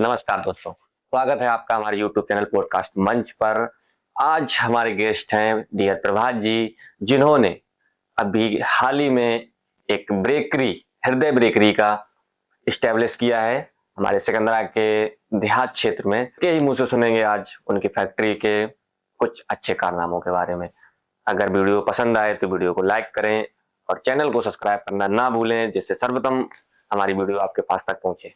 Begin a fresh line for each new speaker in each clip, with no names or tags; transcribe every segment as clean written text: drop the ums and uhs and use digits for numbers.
नमस्कार दोस्तों, स्वागत है आपका हमारे YouTube चैनल पॉडकास्ट मंच पर। आज हमारे गेस्ट हैं डियर प्रभात जी, जिन्होंने अभी हाल ही में एक ब्रेकरी, हृदय ब्रेकरी का इस्टेब्लिश किया है हमारे सिकंदरा के देहात क्षेत्र में। के ही मुंह से सुनेंगे आज उनकी फैक्ट्री के कुछ अच्छे कारनामों के बारे में। अगर वीडियो पसंद आए तो वीडियो को लाइक करें और चैनल को सब्सक्राइब करना ना भूलें, जिससे सर्वप्रथम हमारी वीडियो आपके पास तक पहुंचे।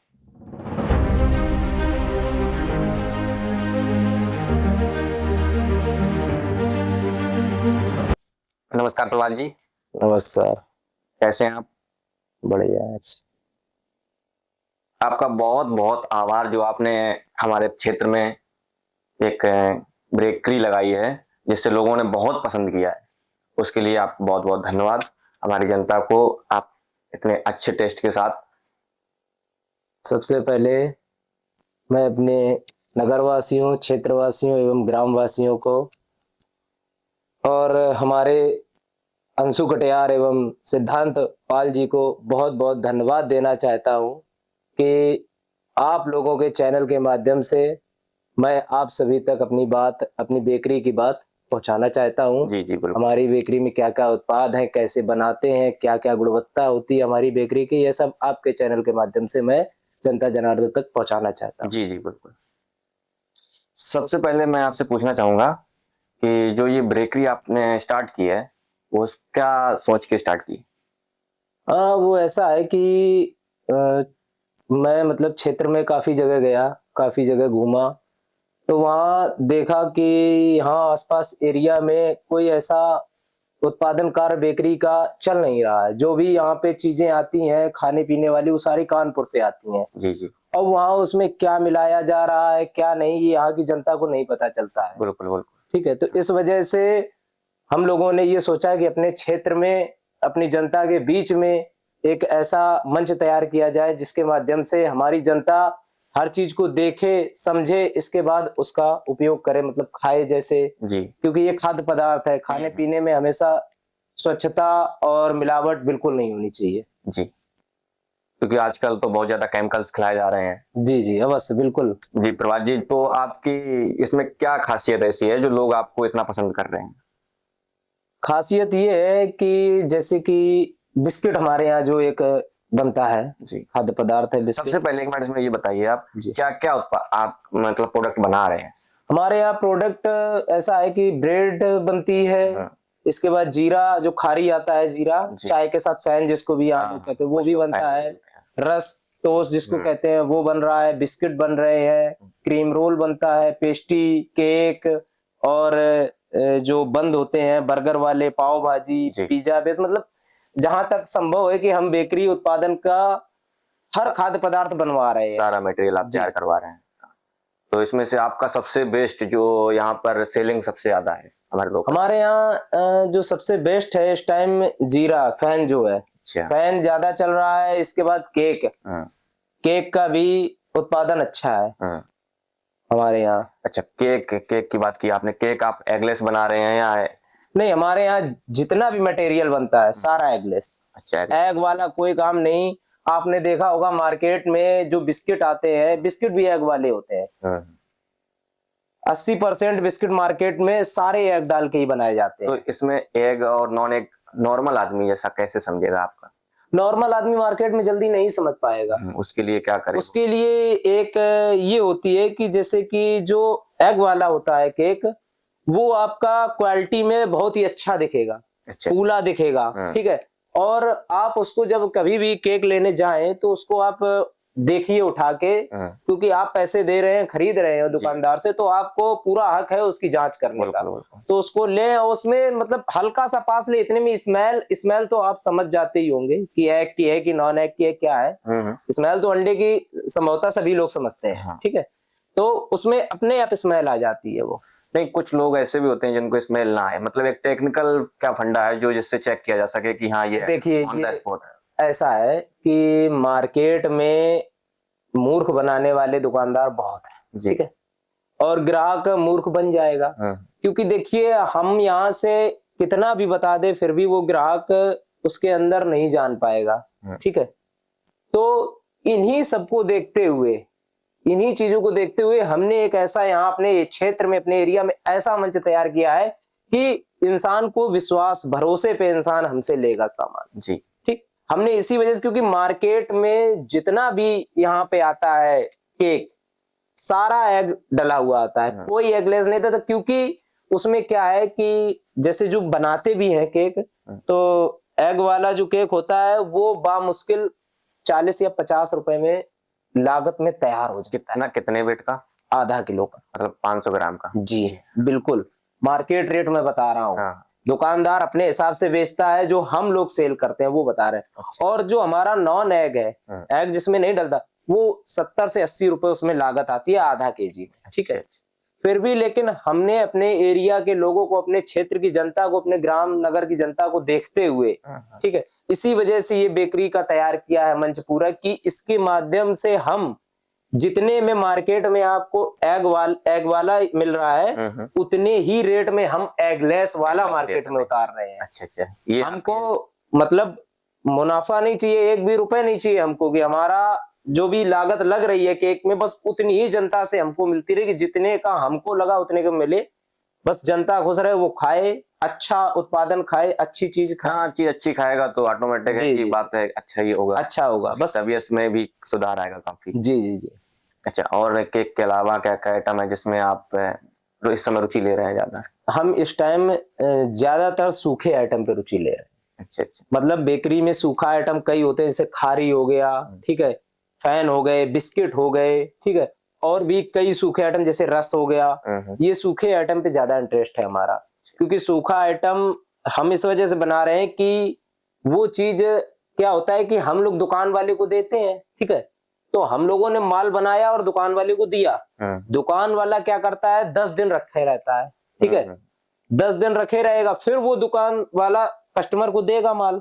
नमस्कार प्रभात जी।
नमस्कार।
कैसे हैं आप?
बढ़िया है।
आपका बहुत बहुत आभार जो आपने हमारे क्षेत्र में एक ब्रेकरी लगाई है, जिससे लोगों ने बहुत पसंद किया है। उसके लिए आप बहुत बहुत धन्यवाद। हमारी जनता को आप इतने अच्छे टेस्ट के साथ।
सबसे पहले मैं अपने नगरवासियों, क्षेत्रवासियों एवं ग्रामवासियों को और हमारे अंशु कटियार एवं सिद्धांत पाल जी को बहुत बहुत धन्यवाद देना चाहता हूं कि आप लोगों के चैनल के माध्यम से मैं आप सभी तक अपनी बात, अपनी बेकरी की बात पहुंचाना चाहता हूं।
जी जी बिल्कुल।
हमारी बेकरी में क्या क्या उत्पाद हैं, कैसे बनाते हैं, क्या क्या गुणवत्ता होती है हमारी बेकरी की, यह सब आपके चैनल के माध्यम से मैं जनता जनार्दन तक पहुंचाना चाहता हूं।
जी जी बिल्कुल। सबसे पहले मैं आपसे पूछना चाहूंगा कि जो ये ब्रेकरी आपने स्टार्ट की है, वो क्या सोच के स्टार्ट की?
वो ऐसा है कि मैं मतलब क्षेत्र में काफी जगह गया, काफी जगह घूमा, तो वहाँ देखा कि यहाँ आसपास एरिया में कोई ऐसा उत्पादन कार्य बेकरी का चल नहीं रहा है। जो भी यहाँ पे चीजें आती हैं खाने पीने वाली, वो सारी कानपुर से आती हैं।
जी जी
और वहाँ उसमें क्या मिलाया जा रहा है, क्या नहीं, ये यहाँ की जनता को नहीं पता चलता है।
बिल्कुल बिल्कुल।
ठीक है, तो इस वजह से हम लोगों ने ये सोचा कि अपने क्षेत्र में, अपनी जनता के बीच में एक ऐसा मंच तैयार किया जाए जिसके माध्यम से हमारी जनता हर चीज को देखे, समझे, इसके बाद उसका उपयोग करे, मतलब खाए जैसे।
जी
क्योंकि ये खाद्य पदार्थ है, खाने पीने में हमेशा स्वच्छता और मिलावट बिल्कुल नहीं होनी चाहिए।
जी, क्योंकि आजकल तो बहुत ज्यादा केमिकल्स खिलाए जा रहे हैं।
जी जी अवश्य, बिल्कुल।
जी प्रभात जी, तो आपकी इसमें क्या खासियत ऐसी है जो लोग आपको इतना पसंद कर रहे हैं?
खासियत ये है कि जैसे कि बिस्किट हमारे यहाँ जो एक बनता है,
जी,
खाद्य पदार्थ है बिस्किट।
सबसे पहले एक मिनट इसमें ये बताइए आप
जी,
क्या क्या आप मतलब प्रोडक्ट बना रहे हैं?
हमारे यहाँ प्रोडक्ट ऐसा है कि ब्रेड बनती है, इसके बाद जीरा जो खारी आता है, जीरा
जी।
चाय के साथ फैन जिसको भी यहाँ
हाँ,
लोग कहते हैं, वो
कुछ
भी
लोग
बनता
फैन
है।
बोलते हैं।
रस टोस्ट जिसको कहते हैं वो बन रहा है, बिस्किट बन रहे हैं, क्रीम रोल बनता है, पेस्ट्री, केक, और जो बंद होते हैं बर्गर वाले, पाव भाजी,
जी
पिज्जा बेस, मतलब जहां तक संभव है कि हम बेकरी उत्पादन का हर खाद्य पदार्थ बनवा रहे हैं।
सारा मटेरियल आप
जी,
तैयार करवा रहे हैं। तो इसमें से आपका सबसे बेस्ट जो यहाँ पर सेलिंग सबसे ज्यादा है हमारे लोग?
हमारे यहाँ जो सबसे बेस्ट है इस टाइम, जीरा फैन जो है,
अच्छा।
फैन ज्यादा चल रहा है। इसके बाद केक, केक का भी उत्पादन अच्छा है हमारे यहाँ।
अच्छा, केक केक की बात की आपने। केक आप एगलेस बना रहे हैं या?
नहीं, हमारे यहाँ जितना भी मटेरियल बनता है सारा एगलेस।
अच्छा,
एग वाला कोई काम नहीं। आपने देखा होगा मार्केट में जो बिस्किट आते हैं, बिस्किट भी एग वाले होते हैं। 80% बिस्किट मार्केट में सारे एग डाल के ही बनाए जाते
तो
हैं।
इसमें एग और नॉन एग नॉर्मल आदमी जैसा कैसे समझेगा आपका?
नॉर्मल आदमी मार्केट में जल्दी नहीं समझ पाएगा।
उसके लिए क्या करें?
उसके लिए एक ये होती है कि जैसे कि जो एग वाला होता है केक, वो आपका क्वालिटी में बहुत ही अच्छा दिखेगा,
अच्छा।
फूला दिखेगा। ठीक है, और आप उसको जब कभी भी केक लेने जाएं तो उसको आप देखिए उठा के, क्योंकि आप पैसे दे रहे हैं, खरीद रहे हैं दुकानदार से, तो आपको पूरा हक है उसकी जांच करने का। तो उसको ले, उसमें मतलब हल्का सा पास ले, इतने में स्मेल स्मेल तो आप समझ जाते ही होंगे कि एग की है कि नॉन एग की है, क्या है। स्मेल तो अंडे की संभवतः सभी लोग समझते हैं। ठीक है, तो उसमें अपने आप स्मेल आ जाती है वो।
नहीं, कुछ लोग ऐसे भी होते हैं जिनको स्मेल ना आए, मतलब एक टेक्निकल क्या फंडा है जो जिससे चेक किया जा सके कि हाँ ये
देखिए,
ऑन द स्पॉट
ऐसा है कि मार्केट में मूर्ख बनाने वाले दुकानदार बहुत हैं। ठीक है, और ग्राहक मूर्ख बन जाएगा। क्योंकि देखिए, हम यहाँ से कितना भी बता दे फिर भी वो ग्राहक उसके अंदर नहीं जान पाएगा। ठीक है, तो इन्हीं सबको देखते हुए इन्हीं चीजों को देखते हुए हमने एक ऐसा यहाँ अपने क्षेत्र में, अपने एरिया में ऐसा मंच तैयार किया है कि इंसान को विश्वास, भरोसे पे इंसान हमसे लेगा सामान।
जी।
ठीक, हमने इसी वजह से, क्योंकि मार्केट में जितना भी यहाँ पे आता है केक, सारा एग डला हुआ आता है, कोई एगलेस नहीं था। क्योंकि उसमें क्या है कि जैसे जो बनाते भी हैं केक, तो एग वाला जो केक होता है वो बामुश्किल 40 या 50 रुपए में लागत में तैयार हो जाता है।
कितने वेट का?
आधा किलो का,
मतलब 500 ग्राम का।
जी बिल्कुल, मार्केट रेट में बता रहा हूँ।
हाँ।
दुकानदार अपने हिसाब से बेचता है, जो हम लोग सेल करते हैं वो बता रहे हैं।
अच्छा।
और जो हमारा नॉन एग है, एग जिसमें नहीं डलता, वो 70 से 80 रुपए उसमें लागत आती है आधा केजी। ठीक है, फिर भी लेकिन हमने अपने एरिया के लोगों को, अपने क्षेत्र की जनता को, अपने ग्राम नगर की जनता को देखते हुए, ठीक है, इसी वजह से ये बेकरी का तैयार किया है मंच पूरा, कि इसके माध्यम से हम जितने में मार्केट में आपको एग वाला मिल रहा है, उतने ही रेट में हम एगलेस वाला मार्केट में उतार रहे हैं।
अच्छा अच्छा, ये
हमको मतलब मुनाफा नहीं चाहिए, एक भी रुपए नहीं चाहिए हमको, कि हमारा जो भी लागत लग रही है केक में, बस उतनी ही जनता से हमको मिलती रहे, कि जितने का हमको लगा उतने का मिले। बस जनता खुश रहे, वो खाए, अच्छा उत्पादन खाए, अच्छी चीज खाए।
हाँ, चीज अच्छी खाएगा तो ऑटोमेटिक है कि बात है, अच्छा ही होगा,
अच्छा होगा, बस
तबीयत में भी सुधार आएगा काफी।
जी जी जी।
अच्छा, और केक के अलावा क्या क्या आइटम है जिसमें आप इस समय रुचि ले रहे हैं ज्यादा?
हम इस टाइम ज्यादातर सूखे आइटम पे रुचि ले रहे हैं।
अच्छा अच्छा।
मतलब बेकरी में सूखा आइटम कई होते हैं, जैसे खारी हो गया, ठीक है, फैन हो गए, बिस्किट हो गए, ठीक है, और भी कई सूखे आइटम जैसे रस हो गया। ये सूखे आइटम पे ज्यादा इंटरेस्ट है हमारा, क्योंकि सूखा आइटम हम इस वजह से बना रहे हैं कि वो चीज क्या होता है कि हम लोग दुकान वाले को देते हैं, ठीक है, तो हम लोगों ने माल बनाया और दुकान वाले को दिया। दुकान वाला क्या करता है, 10 दिन रखे रहता है, ठीक है, 10 दिन रखे रहेगा, फिर वो दुकान वाला कस्टमर को देगा माल।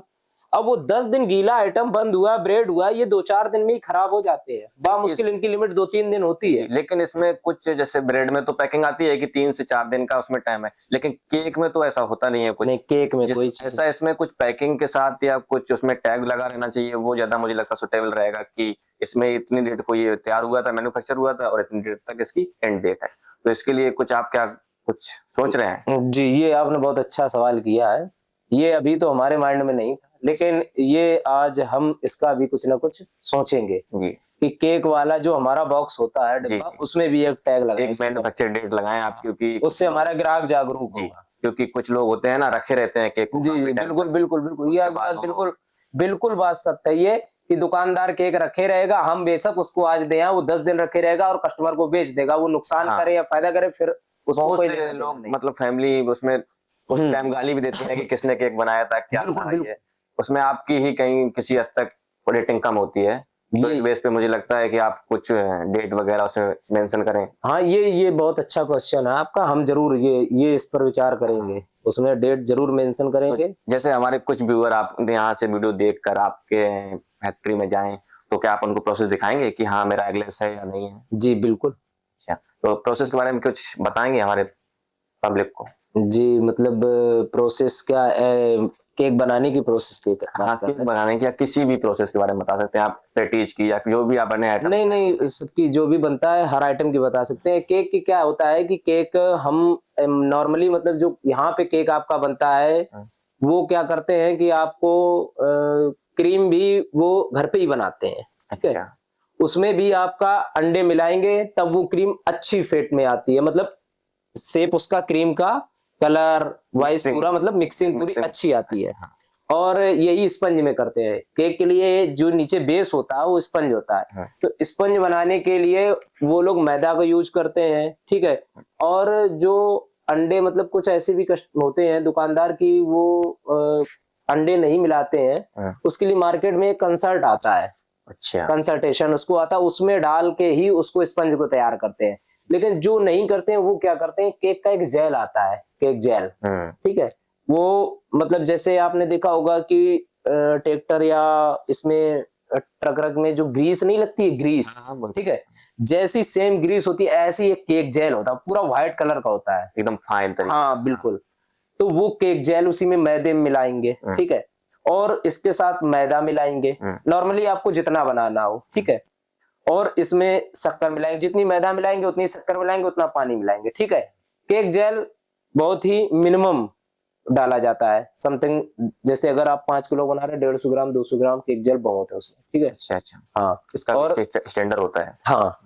अब वो 10 दिन गीला आइटम बंद हुआ, ब्रेड हुआ, ये 2-4 दिन में ही खराब हो जाते हैं। बामुश्किल इनकी लिमिट 2-3 दिन होती है।
लेकिन इसमें कुछ, जैसे ब्रेड में तो पैकिंग आती है कि 3 से 4 दिन का उसमें टाइम है, लेकिन केक में तो ऐसा होता नहीं है कुछ।
नहीं, केक में कोई
ऐसा इसमें कुछ पैकिंग के साथ या कुछ उसमें टैग लगा रहना चाहिए, वो ज्यादा मुझे लगता है सुटेबल रहेगा, कि इसमें इतनी डेट को ये तैयार हुआ था, मैन्युफैक्चर हुआ था, और इतनी डेट तक इसकी एंड डेट है। तो इसके लिए कुछ आप क्या कुछ सोच रहे हैं?
जी, ये आपने बहुत अच्छा सवाल किया है। ये अभी तो हमारे माइंड में नहीं था, लेकिन ये आज हम इसका भी कुछ ना कुछ सोचेंगे
जी,
कि केक वाला जो हमारा बॉक्स होता है डिब्बा, उसमें भी एक टैग लगाएं,
एक मैन्युफैक्चर डेट लगाएं आप, क्योंकि
उससे हमारा ग्राहक जागरूक होगा।
क्योंकि कुछ लोग होते हैं ना, रखे रहते हैं केक को।
जी जी, बिल्कुल बिल्कुल बिल्कुल, ये बात बिल्कुल बिल्कुल बात सत्य है ये, कि दुकानदार केक रखे रहेगा, हम बेशक उसको आज दें, वो 10 दिन रखे रहेगा और कस्टमर को बेच देगा, वो नुकसान करे या फायदा करे, फिर उसको
बहुत
कोई
से लोग मतलब फैमिली उसमें उस टाइम गाली भी देती है कि किसने केक बनाया था, क्या था ये। उसमें आपकी ही कहीं किसी हद तक रेटिंग कम होती है, तो इस बेस पे मुझे लगता है कि आप कुछ डेट वगैरह उसमें मेंशन करें।
हाँ, ये बहुत अच्छा क्वेश्चन है आपका, हम जरूर ये इस पर विचार करेंगे, उसमें डेट जरूर मेंशन करेंगे।
तो जैसे हमारे कुछ व्यूअर आप यहाँ से वीडियो देखकर आपके फैक्ट्री में जाएं, तो क्या आप उनको प्रोसेस दिखाएंगे कि हाँ मेरा एगलेस है या नहीं है?
जी बिल्कुल।
अच्छा, तो प्रोसेस के बारे में कुछ बताएंगे हमारे पब्लिक को?
जी, मतलब प्रोसेस क्या, केक बनाने की प्रोसेस की
हाँ, केक बनाने की या किसी भी प्रोसेस के बारे में बता सकते हैं आप, पेटीज की या जो भी आप बने आइटम।
नहीं नहीं, सबकी जो भी बनता है हर आइटम की बता सकते हैं। केक की क्या होता है कि केक हम नॉर्मली, मतलब जो यहाँ पे केक आपका बनता है, वो क्या करते हैं कि आपको क्रीम भी वो घर पे ही बनाते हैं, ठीक है, उसमें भी आपका अंडे मिलाएंगे तब वो क्रीम अच्छी फेट में आती है, मतलब शेप उसका क्रीम का, कलर वाइज पूरा, मतलब मिक्सिंग पूरी अच्छी आती है। और यही स्पंज में करते हैं। केक के लिए जो नीचे बेस होता है वो स्पंज होता है, तो स्पंज बनाने के लिए वो लोग मैदा का यूज करते हैं, ठीक है। और जो अंडे, मतलब कुछ ऐसे भी होते हैं दुकानदार की वो अंडे नहीं मिलाते हैं, उसके लिए मार्केट में एक कंसर्ट आता है,
अच्छा,
कंसल्टेशन उसको आता है, उसमें डाल के ही उसको स्पंज को तैयार करते हैं। लेकिन जो नहीं करते हैं वो क्या करते हैं, केक का एक जेल आता है, केक जेल, ठीक है, वो मतलब जैसे आपने देखा होगा कि ट्रैक्टर या इसमें ट्रक रक में जो ग्रीस नहीं लगती है, ग्रीस, ठीक है, जैसी सेम ग्रीस होती है, ऐसी एक केक जेल होता है, पूरा व्हाइट कलर का होता है,
एकदम फाइन तरीके।
हाँ बिल्कुल। तो वो केक जेल उसी में मैदे में मिलाएंगे, ठीक है, और इसके साथ मैदा मिलाएंगे, नॉर्मली आपको जितना बनाना हो, ठीक है, और इसमें शक्कर मिलाएंगे, जितनी मैदा मिलाएंगे उतनी शक्कर मिलाएंगे, उतना पानी मिलाएंगे, ठीक है। केक जेल बहुत ही मिनिमम डाला जाता है, समथिंग जैसे अगर आप 5 किलो बना रहे हैं, 150 ग्राम 200 ग्राम केक जेल बहुत है उसमें, ठीक है।
अच्छा अच्छा,
हाँ
इसका
और
स्टैंडर्ड होता है।
हाँ,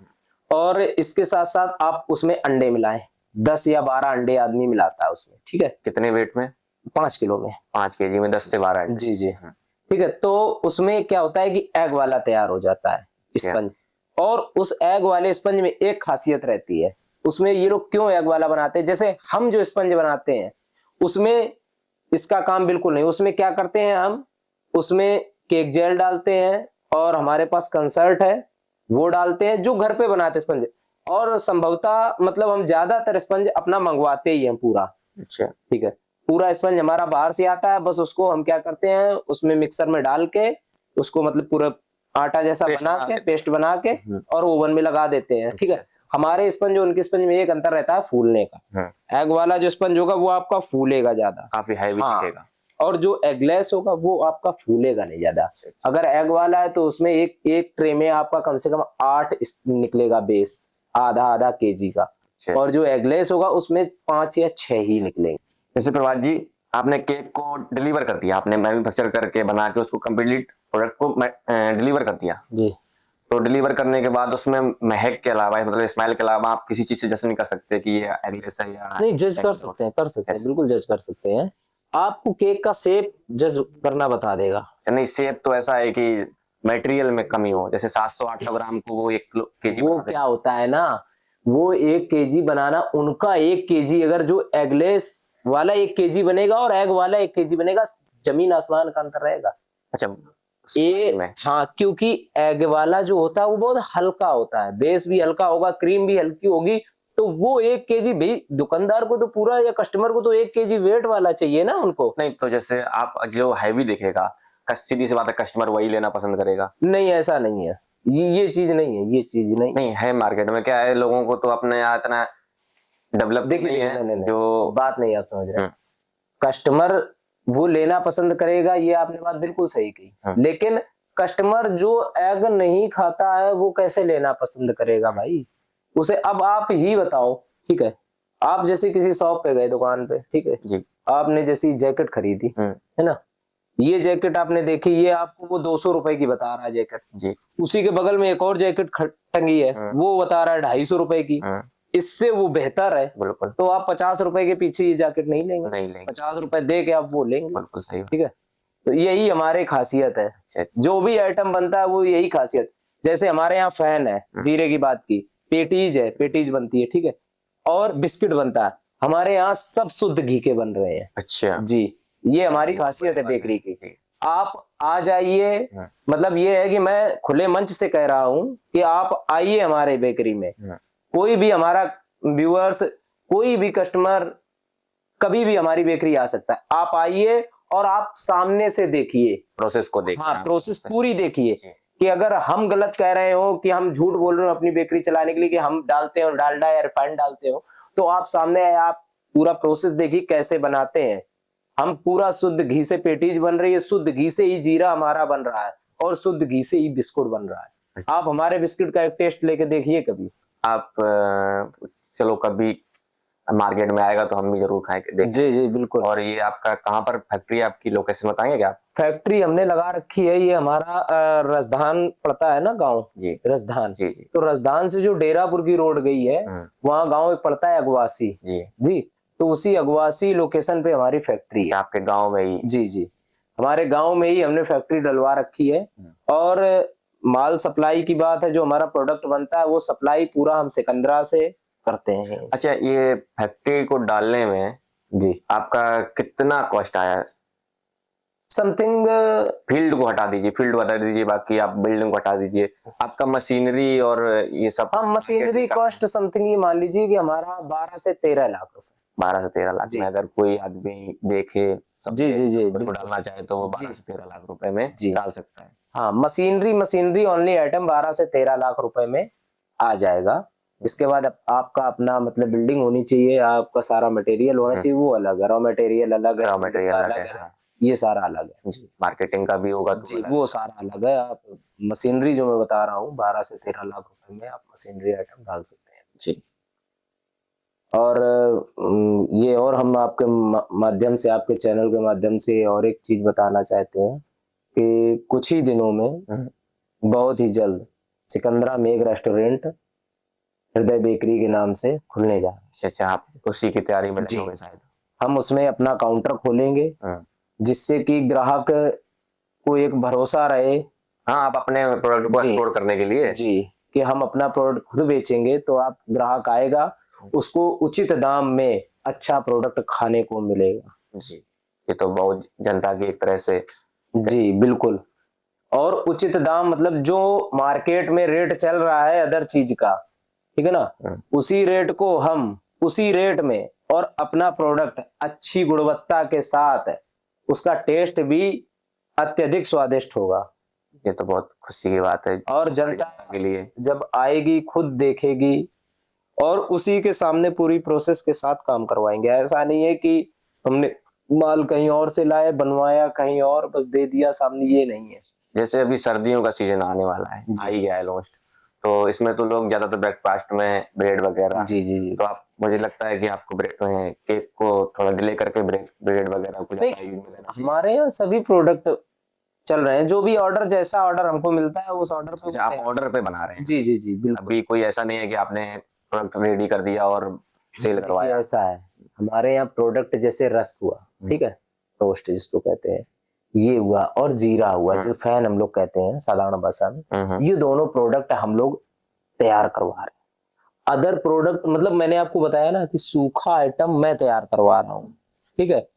और इसके साथ साथ आप उसमें अंडे मिलाएं, 10 या 12 अंडे आदमी मिलाता है उसमें, ठीक है।
कितने वेट में?
5 किलो में।
5 केजी में 10 से 12 अंडे।
जी जी, ठीक है। तो उसमें क्या होता है कि एग वाला तैयार हो जाता है
क्या?
स्पंज, और उस एग वाले स्पंज में एक खासियत रहती है, उसमें ये लोग क्यों एग वाला बनाते हैं, जैसे हम जो स्पंज बनाते हैं उसमें इसका काम बिल्कुल नहीं। उसमें क्या करते हैं हम, उसमें केक जेल डालते हैं और हमारे पास कंसर्ट है वो डालते हैं, जो घर पे बनाते हैं स्पंज। और संभवतः मतलब हम ज्यादातर स्पंज अपना मंगवाते ही हैं पूरा,
अच्छा,
ठीक है। पूरा स्पंज हमारा बाहर से आता है, बस उसको हम क्या करते हैं उसमें मिक्सर में डाल के उसको मतलब पूरा आटा जैसा
पेस्ट
बना
बना
के,
देते
पेस्ट बना के और ओवन में लगा देते हैं, ठीक है।
अच्छा,
हमारे स्पंज और उनके स्पंज में एक अंतर रहता है फूलने का। एग वाला जो स्पंज होगा वो आपका फूलेगा ज्यादा,
काफी हैवी
हाँ,
दिखेगा।
और जो एगलेस होगा वो आपका फूलेगा नहीं ज्यादा।
अच्छा,
अगर एग वाला है तो उसमें एक एक ट्रे में आपका कम से कम 8 निकलेगा बेस, आधा आधा केजी का,
अच्छा।
और जो एगलेस होगा उसमें 5 या 6 ही निकलेंगे।
जैसे प्रभात जी, आपने केक को डिलीवर कर दिया, आपने मैन्युफैक्चर करके बना के उसको कंप्लीट प्रोडक्ट को डिलीवर कर दिया,
जी
तो डिलीवर करने के बाद उसमें महक के अलावा मतलब स्मेल के अलावा आप किसी चीज से जज नहीं कर सकते कि ये एगलेस है या
नहीं, जज कर
egg
सकते हैं, कर सकते हैं,
है?
बिल्कुल जज कर सकते हैं। आपको केक का शेप जज करना बता देगा।
नहीं, शेप तो ऐसा है कि मटेरियल में कमी हो, जैसे 700-800 ग्राम को वो 1 किलो केजी
वो
बना दे।
क्या होता है ना, वो 1 केजी बनाना, उनका 1 केजी, अगर जो एगलेस वाला 1 केजी बनेगा और एग वाला 1 केजी बनेगा, जमीन आसमान का अंतर रहेगा।
अच्छा,
ये
में
हाँ, क्योंकि एग वाला जो होता है वो बहुत हल्का होता है, बेस भी हल्का होगा, क्रीम भी हल्की होगी, तो वो 1 केजी भाई दुकानदार को तो पूरा, या कस्टमर को तो 1 केजी वेट वाला चाहिए ना उनको।
नहीं, तो जैसे आप जो हैवी दिखेगा, सीधी सी बात है, कस्टमर वही लेना पसंद करेगा।
नहीं, ऐसा नहीं है, ये चीज नहीं है, ये चीज नहीं।
नहीं है, मार्केट में क्या है, लोगों को तो अपने यहाँ इतना डेवलप
देखिए
नहीं
देखिए,
है
नहीं नहीं नहीं,
जो।
बात नहीं आप समझ रहे। कस्टमर वो लेना पसंद करेगा, ये आपने बात बिल्कुल सही कही, लेकिन कस्टमर जो एग नहीं खाता है वो कैसे लेना पसंद करेगा भाई उसे। अब आप ही बताओ, ठीक है, आप जैसे किसी शॉप पे गए, दुकान पे, ठीक है,
जी,
आपने जैसी जैकेट खरीदी, है ना, ये जैकेट आपने देखी, ये आपको वो 200 रुपए की बता रहा है जैकेट,
जी,
उसी के बगल में एक और जैकेट टंगी है, वो बता रहा है 250 रुपए की, इससे वो बेहतर है,
बिल्कुल
तो आप 50 रुपए के पीछे ये जैकेट नहीं लेंगे,
नहीं लेंगे,
50 रुपए दे के आप वो लेंगे,
बिल्कुल सही बात।
ठीक है। तो यही हमारी खासियत है,
अच्छा, अच्छा,
जो भी आइटम बनता है वो यही खासियत। जैसे हमारे यहाँ फैन है, जीरे की बात की, पेटीज है, पेटीज बनती है, ठीक है, और बिस्किट बनता है, हमारे यहाँ सब शुद्ध घी के बन रहे हैं।
अच्छा,
जी, ये हमारी खासियत है बेकरी की। आप आ जाइए, मतलब ये है कि मैं खुले मंच से कह रहा हूँ कि आप आइए हमारे बेकरी में, कोई भी हमारा व्यूअर्स, कोई भी कस्टमर कभी भी हमारी बेकरी आ सकता है। आप आइए और आप सामने से देखिए,
प्रोसेस को देखिए
हाँ,
आप।
प्रोसेस पूरी देखिए, कि अगर हम गलत कह रहे हो, कि हम झूठ बोल रहे हो अपनी बेकरी चलाने के लिए कि हम डालते हो डालडा या रिफाइंड डालते हो, तो आप सामने आए, आप पूरा प्रोसेस देखिए कैसे बनाते हैं। हम पूरा शुद्ध घी से पेटीज बन रही है, शुद्ध घी से ही जीरा हमारा बन रहा है, और शुद्ध घी से ही बिस्कुट बन रहा है। आप हमारे बिस्किट का एक टेस्ट लेके देखिए कभी।
आप चलो कभी मार्केट में आएगा तो हम भी जरूर खाएंगे, देखेंगे।
जी जी बिल्कुल।
और ये आपका कहाँ पर फैक्ट्री, आपकी लोकेशन बताएंगे क्या आप?
फैक्ट्री हमने लगा रखी है, ये हमारा रसधान पड़ता है ना गांव,
जी,
रसधान,
जी, जी,
तो रसधान से जो डेरापुर की रोड गई है, वहाँ गांव एक पड़ता है अगवासी।
जी,
जी, तो उसी अगवासी लोकेशन पे हमारी फैक्ट्री है।
आपके गांव में ही?
जी जी, हमारे गांव में ही हमने फैक्ट्री डलवा रखी है, और माल सप्लाई की बात है, जो हमारा प्रोडक्ट बनता है वो सप्लाई पूरा हम सिकंदरा से करते हैं।
अच्छा, ये फैक्ट्री को डालने में
जी,
आपका कितना कॉस्ट आया?
समथिंग,
फील्ड को हटा दीजिए, फील्ड बता दीजिए, बाकी आप बिल्डिंग को हटा दीजिए, आपका मशीनरी और ये सब।
हाँ, मशीनरी कॉस्ट समथिंग ये मान लीजिए कि हमारा 12 से 13 लाख रुपए।
12 से 13 लाख
जी
में अगर कोई आदमी देखे,
जी जी जी,
उसको
बिल्कुल
डालना चाहे तो वो
जी
12 से 13 लाख रुपए में
जी,
डाल सकता है।
हाँ, मशीनरी ओनली आइटम 12 से 13 लाख रुपए में आ जाएगा। इसके बाद आपका अपना मतलब बिल्डिंग होनी चाहिए, आपका सारा मटेरियल होना चाहिए, वो अलग है, रॉ मटेरियल अलग है,
रॉ मटेरियल अलग
अलग
है,
है, ये सारा अलग है
जी, मार्केटिंग का भी होगा तो
जी,
अलग
वो
है।
सारा अलग है। आप मशीनरी जो मैं बता रहा हूँ 12 से 13 लाख रुपए में आप मशीनरी आइटम डाल सकते हैं
जी।
और ये और हम आपके माध्यम से आपके चैनल के माध्यम से और एक चीज बताना चाहते हैं कि कुछ ही दिनों में बहुत ही जल्द सिकंदरा में एक रेस्टोरेंट हृदय बेकरी के नाम से खुलने जा रहा है।
अच्छा, आप उसी की तैयारी में लगे
जी।
होंगे शायद।
हम उसमें अपना काउंटर खोलेंगे जिससे कि ग्राहक को एक भरोसा रहे।
हाँ, आप अपने प्रोडक्ट को
जी
एक्सप्लोर करने के लिए।
जी कि हम अपना प्रोडक्ट खुद बेचेंगे तो आप ग्राहक आएगा उसको उचित दाम में अच्छा प्रोडक्ट खाने को मिलेगा।
जी, ये तो बहुत जनता की एक तरह से।
जी बिल्कुल। और उचित दाम मतलब जो मार्केट में रेट चल रहा है अदर चीज का, ठीक है ना, उसी रेट को हम उसी रेट में और अपना प्रोडक्ट अच्छी गुणवत्ता के साथ उसका टेस्ट भी अत्यधिक स्वादिष्ट होगा।
ये तो बहुत खुशी की बात है
और जनता
के लिए।
जब आएगी खुद देखेगी और उसी के सामने पूरी प्रोसेस के साथ काम करवाएंगे। ऐसा नहीं है कि हमने माल कहीं और से लाए बनवाया कहीं और बस दे दिया सामने, ये नहीं है।
जैसे अभी सर्दियों का सीजन आने वाला है, आ ही गया है ऑलमोस्ट, तो इसमें तो लोग ज्यादातर ब्रेकफास्ट में ब्रेड वगैरह।
जी जी जी।
तो आप, मुझे लगता है कि आपको ब्रेड में केक को थोड़ा डिले करके ब्रेड वगैरह को ज्यादा यूज में लेना चाहिए।
हमारे यहाँ सभी प्रोडक्ट चल रहे हैं, जो भी ऑर्डर जैसा ऑर्डर हमको मिलता है उस ऑर्डर पे
अच्छा, आप ऑर्डर पे बना रहे हैं।
जी जी जी बिल्कुल।
अभी कोई ऐसा नहीं है कि आपने प्रोडक्ट रेडी कर दिया और सेल
देखिए
करवाया।
ऐसा है हमारे यहाँ प्रोडक्ट जैसे रस्क हुआ, ठीक है, रोस्ट जिसको कहते हैं, ये हुआ और जीरा हुआ जो फैन हम लोग कहते हैं साधारण भाषा में, ये दोनों प्रोडक्ट हम लोग तैयार करवा रहे हैं। अदर प्रोडक्ट मतलब मैंने आपको बताया ना कि सूखा आइटम मैं तैयार करवा रहा हूँ, ठीक है।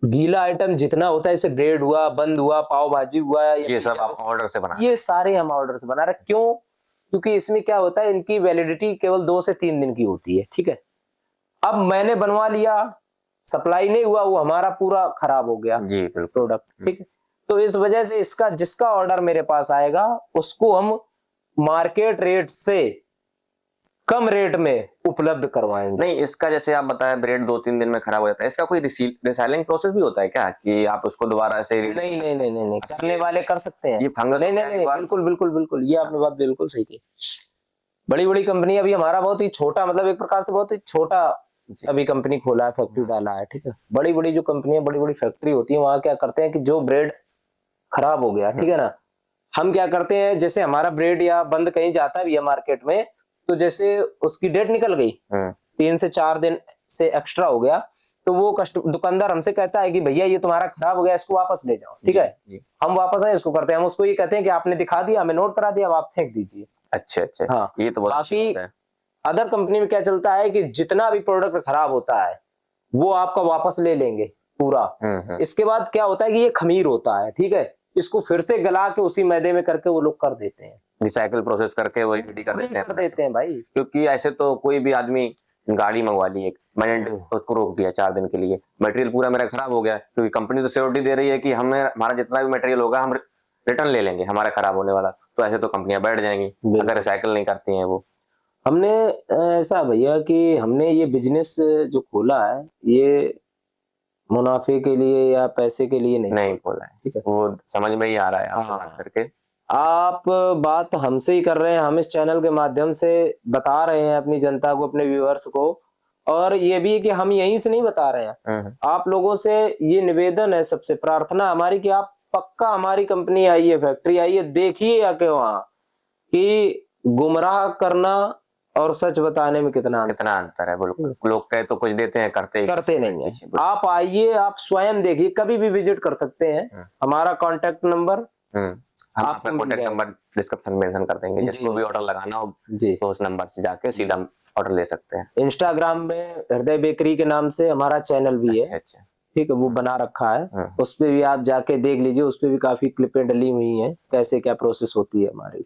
गीला आइटम जितना होता है जैसे ब्रेड हुआ, बंद हुआ, पाव भाजी हुआ,
ये सब आप ऑर्डर से बना
ये सारे हम ऑर्डर से बना रहे हैं। क्यों? क्योंकि इसमें क्या होता है इनकी वैलिडिटी केवल 2 से 3 दिन की होती है, ठीक है। अब मैंने बनवा लिया, सप्लाई नहीं हुआ, वो हमारा पूरा खराब हो गया
जी बिल्कुल
प्रोडक्ट, ठीक है। तो इस वजह से इसका जिसका ऑर्डर मेरे पास आएगा उसको हम मार्केट रेट से कम रेट में उपलब्ध करवाएंगे।
नहीं, इसका जैसे आप बताया ब्रेड 2-3 दिन में खराब हो जाता है, इसका कोई रिसाइलिंग प्रोसेस भी होता है क्या कि आप उसको दोबारा से
नहीं नहीं नहीं नहीं, नहीं। करने वाले कर सकते हैं।
ये फंगस
नहीं नहीं नहीं बिल्कुल बिल्कुल बिल्कुल, ये आपने बात बिल्कुल सही की। बड़ी बड़ी कंपनी, अभी हमारा बहुत ही छोटा मतलब एक प्रकार से बहुत ही छोटा अभी कंपनी खोला है, फैक्ट्री डाला है, ठीक है। बड़ी बड़ी जो कंपनी बड़ी बड़ी फैक्ट्री होती है वहां क्या करते हैं कि जो ब्रेड खराब हो गया, ठीक है ना, हम क्या करते हैं जैसे हमारा ब्रेड या बंद कहीं जाता भी है मार्केट में, तो जैसे उसकी डेट निकल गई 3 से 4 दिन से एक्स्ट्रा हो गया, तो वो दुकानदार हमसे कहता है कि भैया ये तुम्हारा खराब हो गया, इसको वापस ले जाओ, ठीक है। हम वापस आए इसको करते हैं, हम उसको ये कहते हैं कि आपने दिखा दिया, हमें नोट करा दिया, अब आप फेंक दीजिए।
अच्छा अच्छा,
हाँ,
ये तो बहुत
बाकी अदर कंपनी में क्या चलता है कि जितना भी प्रोडक्ट खराब होता है वो आपका वापस ले लेंगे पूरा। इसके बाद क्या होता है कि ये खमीर होता है, ठीक है, इसको फिर से गला के उसी मैदे में करके वो लोग कर देते हैं,
रिसाइकल प्रोसेस करके वही रेडी कर देते हैं
भाई।
क्योंकि ऐसे तो कोई भी आदमी गाड़ी मंगवा ली एक, मैंने उसको रोक दिया 4 दिन के लिए, मटेरियल पूरा मेरा खराब हो गया, क्योंकि कंपनी तो सिक्योरिटी दे रही है कि हमें हमारा जितना भी मटेरियल होगा हम रिटर्न ले लेंगे हमारा खराब होने वाला। तो ऐसे तो कंपनियां बैठ जाएंगी अगर रिसाइकल नहीं करती हैं वो।
हमने ऐसा भैया कि हमने ये बिजनेस जो खोला है ये मुनाफे के लिए या पैसे के लिए नहीं
खोला है,
ठीक है,
वो समझ में ही आ रहा है आपसे बात करके।
आप बात हमसे ही कर रहे हैं, हम इस चैनल के माध्यम से बता रहे हैं अपनी जनता को, अपने व्यूअर्स को, और ये भी है कि हम यहीं से नहीं बता रहे हैं, आप लोगों से ये निवेदन है, सबसे प्रार्थना हमारी कि आप पक्का हमारी कंपनी आइए, फैक्ट्री आइए, देखिए आके वहां कि गुमराह करना और सच बताने में कितना
अंतर है। बिल्कुल, लोग कहे तो कुछ देते हैं, करते
नहीं है। आप आइए, आप स्वयं देखिए, कभी भी विजिट कर सकते हैं। हमारा कॉन्टेक्ट नंबर
हम आपका कॉन्टेक्ट नंबर डिस्क्रिप्शन में मेंशन कर देंगे, जिसको भी ऑर्डर लगाना हो जी तो उस नंबर से जाके सीधा ऑर्डर ले सकते हैं।
इंस्टाग्राम में हृदय बेकरी के नाम से हमारा चैनल भी है,
अच्छा,
ठीक है, वो बना रखा है, उस पे भी आप जाके देख लीजिए, उस पे भी काफी क्लिपें डली हुई हैं कैसे क्या प्रोसेस होती है हमारी।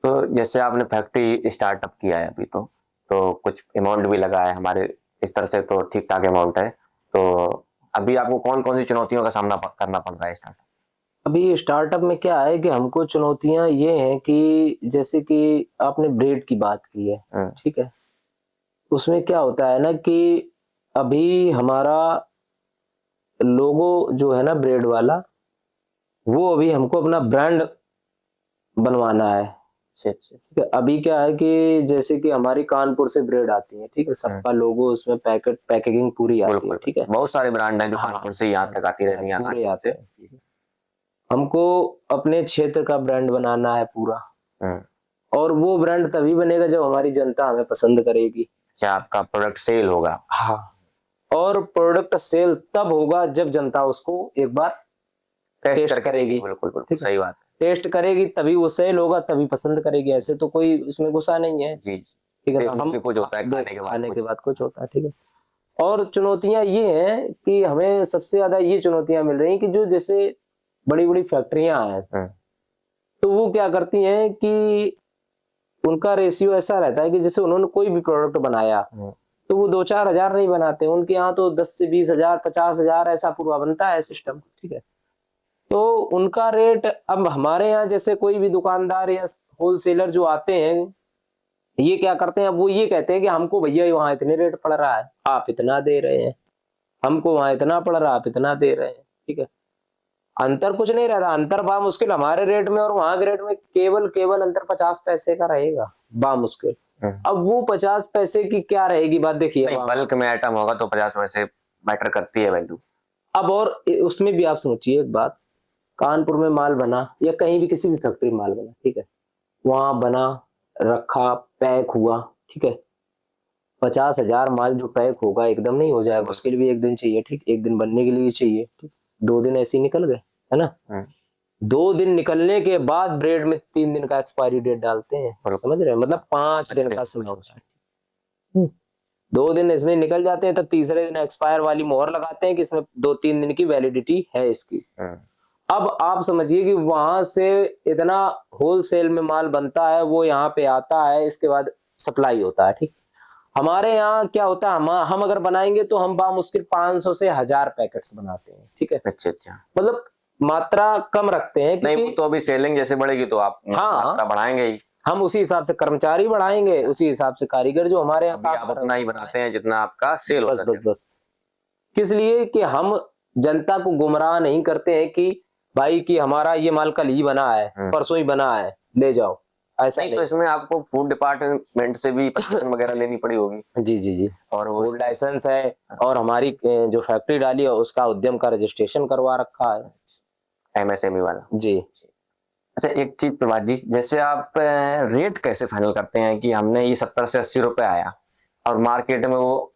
तो जैसे आपने फैक्ट्री स्टार्टअप किया है अभी, तो कुछ अमाउंट भी लगा है हमारे इस तरह से, तो ठीक ठाक अमाउंट है। तो अभी आपको कौन कौन सी चुनौतियों का सामना करना पड़ रहा है स्टार्टअप?
अभी स्टार्टअप में क्या है कि हमको चुनौतियां ये हैं कि जैसे कि आपने ब्रेड की बात की है, ठीक है, उसमें क्या होता है ना कि अभी हमारा लोगो जो है ना ब्रेड वाला, वो अभी हमको अपना ब्रांड बनवाना है।
अच्छा अच्छा।
ठीक है, अभी क्या है कि जैसे कि हमारी कानपुर से ब्रेड आती है, ठीक है, सबका लोगो उसमें पैकेजिंग पूरी आती है,
बिल्कुल
ठीक है।
बहुत सारे ब्रांड हैं जो
हाँ,
कानपुर से यहाँ तक आती रहती हैं
पूरे
कानपुर
आते
से।
हैं। हमको अपने क्षेत्र का ब्रांड बनाना है पूरा,
हम्म।
और वो ब्रांड तभी बनेगा जब हमारी जनता हमें पसंद करेगी।
अच्छा आपका प्रोडक्ट सेल होगा।
हाँ, और प्रोडक्ट सेल तब होगा जब जनता उसको एक बार टेस्ट
करके
करेगी।
बिल्कुल बिल्कुल
ठीक है,
सही बात
टेस्ट करेगी तभी वो सेल होगा, तभी पसंद करेगी, ऐसे तो कोई उसमें गुस्सा नहीं है।
है। जी जी।
ठीक है, तो
देखने
हम
से कुछ होता है
खाने के बाद कुछ होता है। ठीक है, और चुनौतियां ये हैं कि हमें सबसे ज्यादा ये चुनौतियां मिल रही हैं कि जो जैसे बड़ी बड़ी फैक्ट्रियां हैं, तो वो क्या करती हैं कि उनका रेशियो ऐसा रहता है कि जैसे उन्होंने कोई भी प्रोडक्ट बनाया तो वो 2-4 हजार नहीं बनाते, उनके यहाँ तो 10 से 20 हजार 50 हजार ऐसा पूरा बनता है सिस्टम। ठीक है, तो उनका रेट, अब हमारे यहाँ जैसे कोई भी दुकानदार या होलसेलर जो आते हैं, ये क्या करते हैं, अब वो ये कहते हैं कि हमको भैया वहां इतने रेट पड़ रहा है, आप इतना दे रहे हैं, हमको वहां इतना पड़ रहा है, आप इतना दे रहे हैं। ठीक है, अंतर कुछ नहीं रहता, अंतर बा मुश्किल हमारे रेट में और वहां के रेट में केवल केवल अंतर 50 पैसे का रहेगा, बा मुश्किल। अब वो 50 पैसे की क्या रहेगी बात, देखिए
नहीं बल्क में आइटम होगा तो 50 पैसे मैटर करती है वैल्यू।
अब और उसमें भी आप सोचिए एक बात, कानपुर में माल बना या कहीं भी किसी भी फैक्ट्री में माल बना, ठीक है, वहां बना, रखा, पैक हुआ, ठीक है, 50 हजार माल जो पैक होगा एकदम नहीं हो जाएगा, उसके लिए भी एक दिन चाहिए। ठीक, एक दिन बनने के लिए चाहिए, ठीक, 2 दिन ऐसे ही निकल गए, है ना। 2 दिन निकलने के बाद ब्रेड में 3 दिन का एक्सपायरी डेट डालते हैं, समझ रहे हैं, मतलब 5 दिन का समय होता है। 2 दिन इसमें निकल जाते हैं, तब तीसरे दिन एक्सपायर वाली मोहर लगाते हैं कि इसमें 2-3 दिन की वैलिडिटी है इसकी। अब आप समझिए कि वहां से इतना होलसेल में माल बनता है, वो यहाँ पे आता है, इसके बाद सप्लाई होता है। ठीक, हमारे यहाँ क्या होता है, हम अगर बनाएंगे तो हम बामुश्किल 500 से 1000 पैकेट्स बनाते हैं। ठीक है,
अच्छा अच्छा।
मतलब मात्रा कम रखते हैं
नहीं वो
क्योंकि
तो अभी सेलिंग जैसे बढ़ेगी तो आप मात्रा बढ़ाएंगे ही।
हम उसी हिसाब से कर्मचारी बढ़ाएंगे, उसी हिसाब से कारीगर जो हमारे यहाँ
अभी आप उतना ही बनाते हैं जितना आपका सेल
बस
होता
बस
है।
बस किस लिए कि हम जनता को गुमराह नहीं करते हैं कि भाई कि हमारा ये माल कल ही बना है, परसों ही बना है, ले जाओ, ऐसा
नहीं तो इसमें आपको फूड डिपार्टमेंट से भी परमिशन वगैरह लेनी पड़ी होगी।
जी जी जी,
और वो
फूड लाइसेंस है, और हमारी जो फैक्ट्री डाली है उसका उद्यम का रजिस्ट्रेशन करवा रखा है,
एमएसएमई वाला।
जी।
अच्छा एक चीज प्रभात जी, जैसे आप रेट कैसे फाइनल करते हैं कि हमने ये 70 से 80 रुपए आया और मार्केट में वो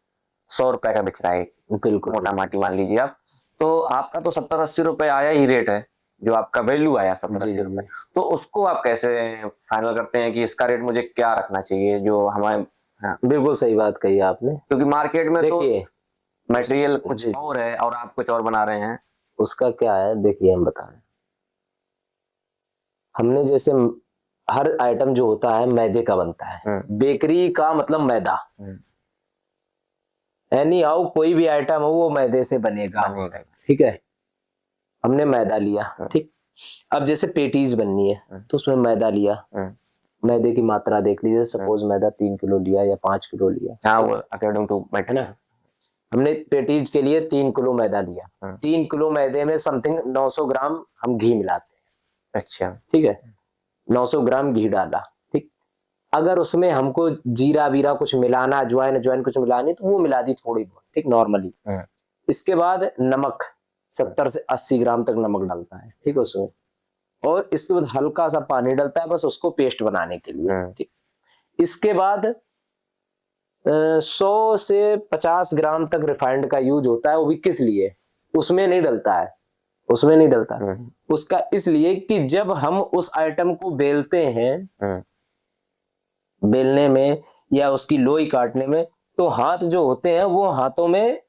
100 रुपए का बिक रहा है,
बिल्कुल
मोटा माटी मान लीजिए आप, तो आपका तो 70-80 रुपए आया ही रेट है, जो आपका वैल्यू आया 70-80 रुपए, तो उसको आप कैसे फाइनल करते हैं कि इसका रेट मुझे क्या रखना चाहिए जो हमारे। हाँ।
बिल्कुल सही बात कही आपने,
क्योंकि मार्केट में तो
देखिए
मटेरियल कुछ और है और आप कुछ और बना रहे हैं।
उसका क्या है, देखिए हम बता रहे हैं, हमने जैसे हर आइटम जो होता है मैदे का बनता है, बेकरी का मतलब मैदा, एनी हाउ कोई भी आइटम हो वो मैदे से बनेगा। ठीक है, हमने मैदा लिया, ठीक, अब जैसे पेटीज बननी है तो उसमें मैदा लिया, मैदे की मात्रा देख लीजिए, सपोज मैदा 3 किलो लिया या 5 किलो लिया,
हाँ वो अकॉर्डिंग टू
है ना, हमने पेटीज के लिए 3 किलो मैदा लिया, 3 किलो मैदे में समथिंग 900 ग्राम हम घी मिलाते हैं।
अच्छा
ठीक है, 900 ग्राम घी डाला, ठीक, अगर उसमें हमको जीरा वीरा कुछ मिलाना, अजवाइन अजवाइन कुछ मिलानी तो वो मिला दी थोड़ी बहुत, ठीक, नॉर्मली। इसके बाद नमक 70 से 80 ग्राम तक नमक डालता है, ठीक है, उसमें, और इसके बाद हल्का सा पानी डलता है बस उसको पेस्ट बनाने के लिए। ठीक, इसके बाद 100 से 50 ग्राम तक रिफाइंड का यूज होता है, वो भी किस लिए, उसमें नहीं डलता है, उसमें नहीं डलता, उसका इसलिए कि जब हम उस आइटम को बेलते हैं, बेलने में या उसकी लोई काटने में, तो हाथ जो होते हैं वो हाथों में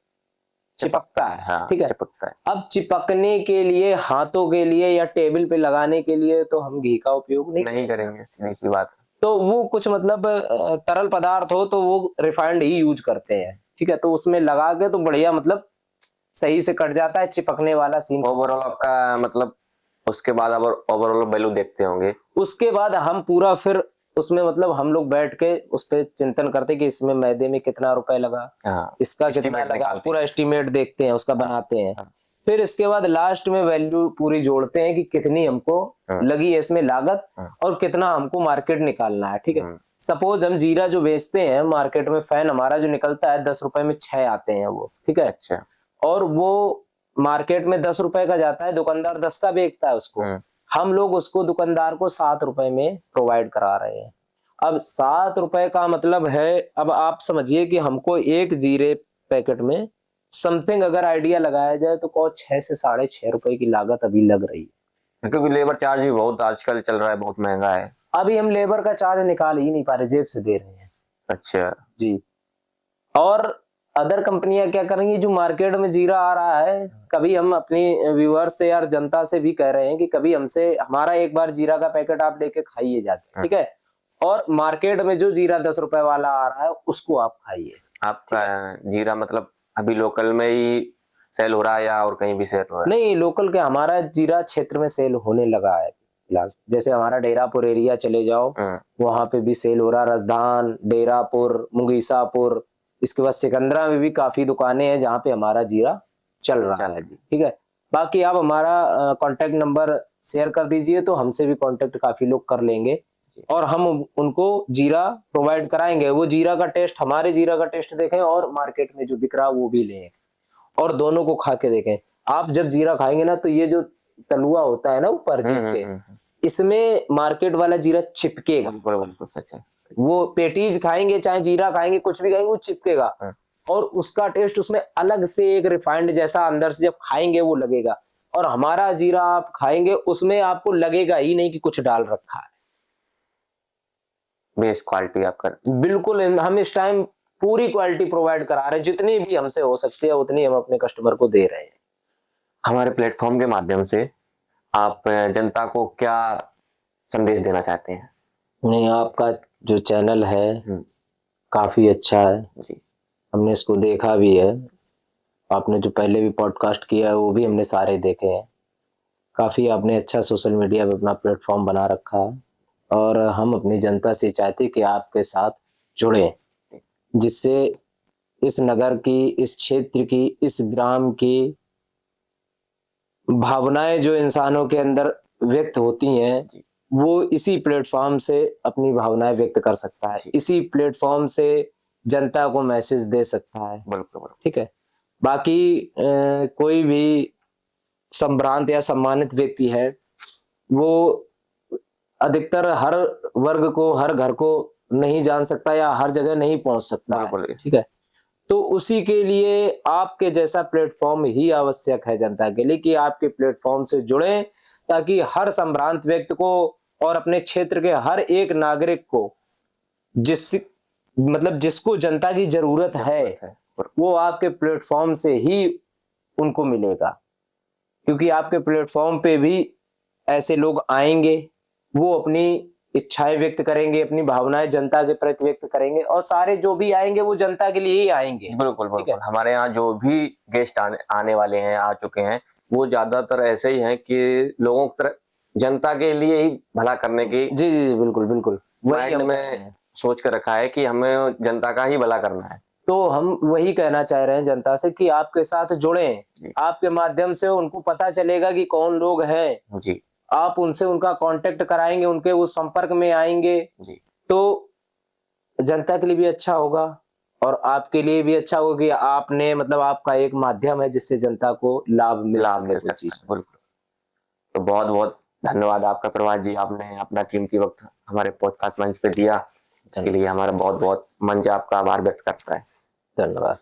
चिपकता है। हाँ, ठीक है, चिपकता है। अब चिपकने के लिए, हाथों के लिए या टेबल पे लगाने के लिए तो हम घी का उपयोग नहीं
करेंगे, सीधी सी बात।
तो वो कुछ मतलब तरल पदार्थ हो तो वो रिफाइंड ही यूज करते हैं। ठीक है, तो उसमें लगा के तो बढ़िया मतलब सही से कट जाता है, चिपकने वाला सीन।
ओवरऑल आपका मतलब उसके बाद अब ओवरऑल वैल्यू देखते होंगे, उसके
बाद हम पूरा फिर उसमें मतलब हम लोग बैठ के उस पे चिंतन करते कि इसमें मैदे में कितना रुपए लगा, इसका कितना लगा, पूरा एस्टीमेट देखते हैं, उसका बनाते हैं। फिर इसके बाद लास्ट में वैल्यू पूरी जोड़ते हैं कि कितनी हमको लगी है इसमें लागत और कितना हमको मार्केट निकालना है। ठीक है, सपोज हम जीरा जो बेचते हैं मार्केट में, फैन हमारा जो निकलता है 10 रुपए में 6 आते हैं वो। ठीक है,
अच्छा।
और वो मार्केट में 10 रुपए का जाता है, दुकानदार 10 का बेचता है उसको, हम लोग उसको दुकानदार को 7 रुपए में प्रोवाइड करा रहे हैं। अब 7 रुपए का मतलब है, अब आप समझिए कि हमको एक जीरे पैकेट में समथिंग अगर आइडिया लगाया जाए तो 6 से 6.5 रुपए की लागत अभी लग रही है,
क्योंकि लेबर चार्ज भी बहुत आजकल चल रहा है, बहुत महंगा है।
अभी हम लेबर का चार्ज निकाल ही नहीं पा रहे, जेब से दे रहे हैं।
अच्छा
जी। और अदर कंपनियां क्या करेंगी, जो मार्केट में जीरा आ रहा है, कभी हम अपनी व्यूअर्स से यार जनता से भी कह रहे हैं कि कभी हमसे हमारा एक बार जीरा का पैकेट आप लेके खाइए जाके। ठीक है, और मार्केट में जो जीरा 10 रुपए वाला आ रहा है उसको आप खाइए।
आपका जीरा मतलब अभी लोकल में ही सेल हो रहा है या और कहीं भी सेल हो रहा है?
नहीं, लोकल के हमारा जीरा क्षेत्र में सेल होने लगा है फिलहाल। जैसे हमारा डेरापुर एरिया चले जाओ, वहां पे भी सेल हो रहा है। रजधान, डेरापुर, मुंगीसापुर, इसके बाद सिकंदरा में भी काफी दुकानें हैं जहाँ पे हमारा जीरा चल रहा है अभी। ठीक है, बाकी आप हमारा कांटेक्ट नंबर शेयर कर दीजिए तो हमसे भी कांटेक्ट काफी लोग कर लेंगे और हम उनको जीरा प्रोवाइड कराएंगे। वो जीरा का टेस्ट, हमारे जीरा का टेस्ट देखें और मार्केट में जो बिक रहा है वो भी लें और दोनों को खा के देखें। आप जब जीरा खाएंगे ना तो ये जो तलुआ होता है ना ऊपर जीप के, इसमें मार्केट वाला जीरा चिपकेगा।
बिल्कुल सच है।
वो पेटीज खाएंगे चाहे जीरा खाएंगे कुछ भी खाएंगे वो चिपकेगा और उसका टेस्ट उसमें अलग से एक रिफाइंड जैसा अंदर से जब खाएंगे वो लगेगा। और हमारा जीरा आप खाएंगे उसमें आपको लगेगा ही नहीं कि कुछ डाल रखा है।
बेस्ट क्वालिटी आपका।
बिल्कुल, हम इस टाइम पूरी क्वालिटी प्रोवाइड करा रहे हैं, जितनी भी हमसे हो सकती है उतनी हम अपने कस्टमर को दे रहे हैं।
हमारे प्लेटफॉर्म के माध्यम से आप जनता को क्या संदेश देना चाहते हैं?
नहीं, आपका जो चैनल है काफी अच्छा है जी, हमने इसको देखा भी है। आपने जो पहले भी पॉडकास्ट किया है वो भी हमने सारे देखे हैं। काफी आपने अच्छा सोशल मीडिया पे अपना प्लेटफॉर्म बना रखा है और हम अपनी जनता से चाहते कि आपके साथ जुड़े, जिससे इस नगर की, इस क्षेत्र की, इस ग्राम की भावनाएं जो इंसानों के अंदर व्यक्त होती हैं वो इसी प्लेटफॉर्म से अपनी भावनाएं व्यक्त कर सकता है, इसी प्लेटफॉर्म से जनता को मैसेज दे सकता है।
बिल्कुल।
ठीक है, बाकी कोई भी संभ्रांत या सम्मानित व्यक्ति है वो अधिकतर हर वर्ग को, हर घर को नहीं जान सकता या हर जगह नहीं पहुंच सकता है। ठीक है, तो उसी के लिए आपके जैसा प्लेटफॉर्म ही आवश्यक है जनता के लिए, कि आपके प्लेटफॉर्म से जुड़े ताकि हर संभ्रांत व्यक्ति को और अपने क्षेत्र के हर एक नागरिक को जिसको जनता की जरूरत है वो आपके प्लेटफॉर्म से ही उनको मिलेगा। क्योंकि आपके प्लेटफॉर्म पे भी ऐसे लोग आएंगे, वो अपनी इच्छाएं व्यक्त करेंगे, अपनी भावनाएं जनता के प्रति व्यक्त करेंगे और सारे जो भी आएंगे वो जनता के लिए ही आएंगे।
बिल्कुल। हमारे यहाँ जो भी गेस्ट आने वाले हैं, आ चुके हैं, वो ज्यादातर ऐसे ही हैं कि लोगों की तरह जनता के लिए ही भला करने की
जी बिल्कुल
माइंड में सोच कर रखा है कि हमें जनता का ही भला करना है।
तो हम वही कहना चाह रहे हैं जनता से कि आपके साथ जुड़ें, आपके माध्यम से उनको पता चलेगा कि कौन लोग हैं जी, आप उनसे उनका कांटेक्ट कराएंगे, उनके वो संपर्क में आएंगे जी, तो जनता के लिए भी अच्छा होगा और आपके लिए भी अच्छा होगा कि आपने आपका एक माध्यम है जिससे जनता को लाभ मिल सकता है। बिल्कुल।
तो बहुत बहुत धन्यवाद आपका प्रभात जी, आपने अपना कीमती वक्त हमारे पॉडकास्ट मंच पे दिया, इसके लिए हमारा बहुत बहुत मंच आपका आभार व्यक्त करता है।
धन्यवाद।